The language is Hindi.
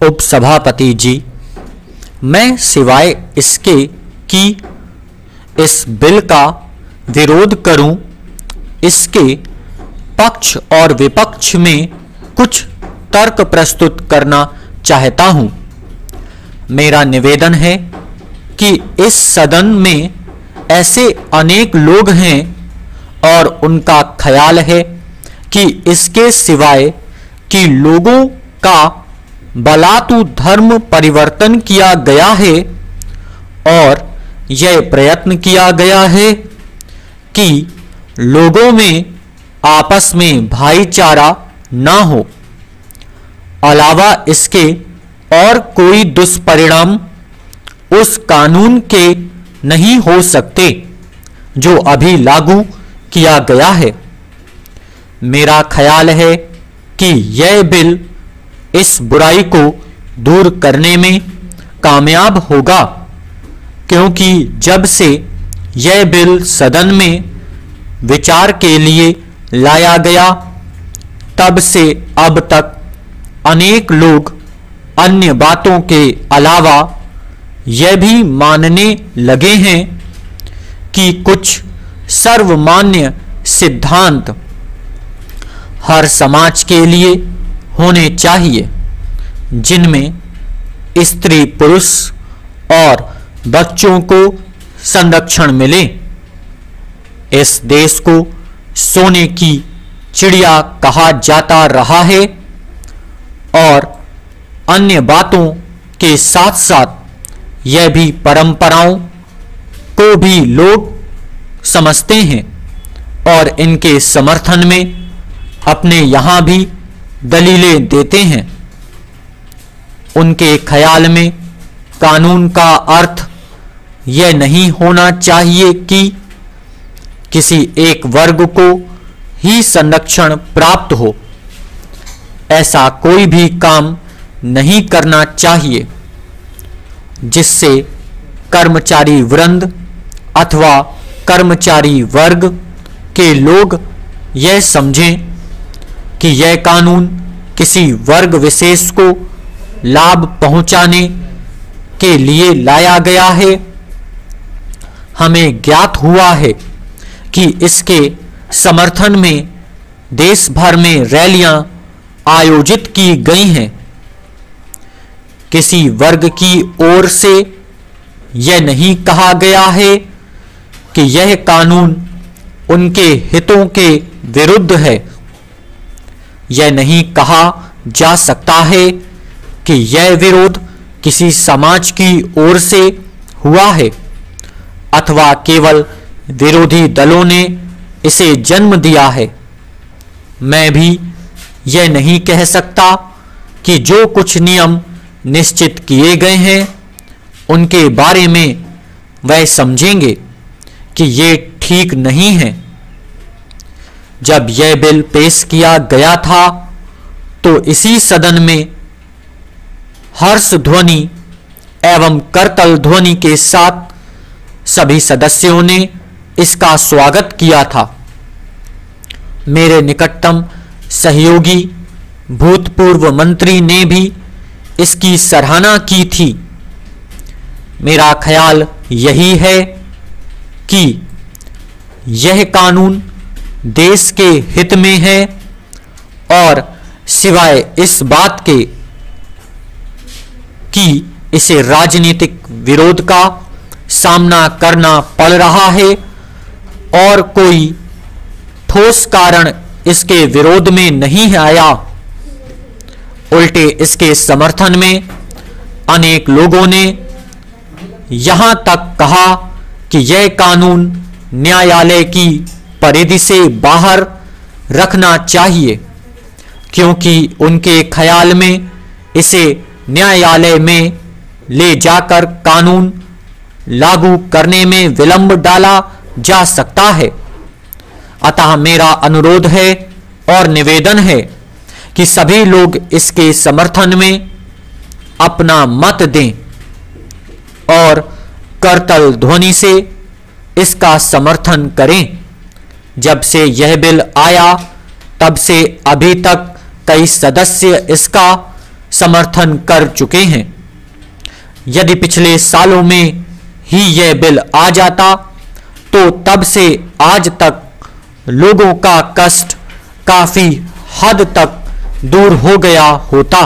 उपसभापति जी, मैं सिवाय इसके कि इस बिल का विरोध करूं, इसके पक्ष और विपक्ष में कुछ तर्क प्रस्तुत करना चाहता हूं। मेरा निवेदन है कि इस सदन में ऐसे अनेक लोग हैं और उनका ख्याल है कि इसके सिवाय कि लोगों का बलात्कार धर्म परिवर्तन किया गया है और यह प्रयत्न किया गया है कि लोगों में आपस में भाईचारा ना हो। अलावा इसके और कोई दुष्परिणाम उस कानून के नहीं हो सकते जो अभी लागू किया गया है। मेरा ख्याल है कि यह बिल इस बुराई को दूर करने में कामयाब होगा, क्योंकि जब से यह बिल सदन में विचार के लिए लाया गया तब से अब तक अनेक लोग अन्य बातों के अलावा यह भी मानने लगे हैं कि कुछ सर्वमान्य सिद्धांत हर समाज के लिए होने चाहिए, जिनमें स्त्री पुरुष और बच्चों को संरक्षण मिले। इस देश को सोने की चिड़िया कहा जाता रहा है और अन्य बातों के साथ साथ यह भी परंपराओं को भी लोग समझते हैं और इनके समर्थन में अपने यहाँ भी दलीलें देते हैं। उनके ख्याल में कानून का अर्थ यह नहीं होना चाहिए कि किसी एक वर्ग को ही संरक्षण प्राप्त हो। ऐसा कोई भी काम नहीं करना चाहिए जिससे कर्मचारी वृंद अथवा कर्मचारी वर्ग के लोग यह समझें कि यह कानून किसी वर्ग विशेष को लाभ पहुंचाने के लिए लाया गया है। हमें ज्ञात हुआ है कि इसके समर्थन में देश भर में रैलियां आयोजित की गई हैं। किसी वर्ग की ओर से यह नहीं कहा गया है कि यह कानून उनके हितों के विरुद्ध है। यह नहीं कहा जा सकता है कि यह विरोध किसी समाज की ओर से हुआ है अथवा केवल विरोधी दलों ने इसे जन्म दिया है। मैं भी यह नहीं कह सकता कि जो कुछ नियम निश्चित किए गए हैं उनके बारे में वह समझेंगे कि ये ठीक नहीं है। जब यह बिल पेश किया गया था तो इसी सदन में हर्ष ध्वनि एवं करतल ध्वनि के साथ सभी सदस्यों ने इसका स्वागत किया था। मेरे निकटतम सहयोगी भूतपूर्व मंत्री ने भी इसकी सराहना की थी। मेरा ख्याल यही है कि यह कानून देश के हित में है और सिवाय इस बात के कि इसे राजनीतिक विरोध का सामना करना पड़ रहा है और कोई ठोस कारण इसके विरोध में नहीं आया। उल्टे इसके समर्थन में अनेक लोगों ने यहां तक कहा कि यह कानून न्यायालय की परिधि से बाहर रखना चाहिए, क्योंकि उनके ख्याल में इसे न्यायालय में ले जाकर कानून लागू करने में विलंब डाला जा सकता है। अतः मेरा अनुरोध है और निवेदन है कि सभी लोग इसके समर्थन में अपना मत दें और करतल ध्वनि से इसका समर्थन करें। जब से यह बिल आया तब से अभी तक कई सदस्य इसका समर्थन कर चुके हैं। यदि पिछले सालों में ही यह बिल आ जाता तो तब से आज तक लोगों का कष्ट काफी हद तक दूर हो गया होता।